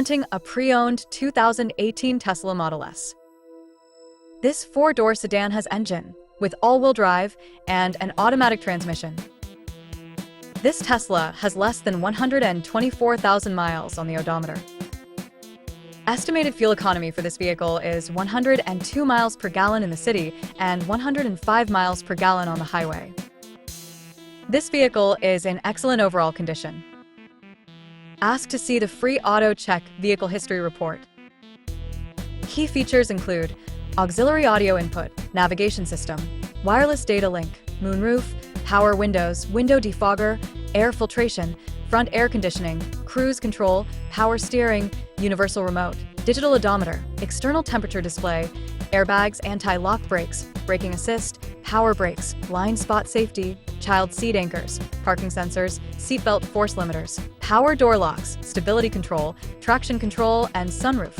Presenting a pre-owned 2018 Tesla Model S. This four-door sedan has engine with all-wheel drive and an automatic transmission. This Tesla has less than 124,000 miles on the odometer. Estimated fuel economy for this vehicle is 102 miles per gallon in the city and 105 miles per gallon on the highway. This vehicle is in excellent overall condition. Ask to see the free Auto Check Vehicle History Report. Key features include auxiliary audio input, navigation system, wireless data link, moonroof, power windows, window defogger, air filtration, front air conditioning, cruise control, power steering, universal remote, digital odometer, external temperature display, airbags, anti-lock brakes, braking assist, power brakes, blind spot safety, child seat anchors, parking sensors, seatbelt force limiters, power door locks, stability control, traction control, and sunroof.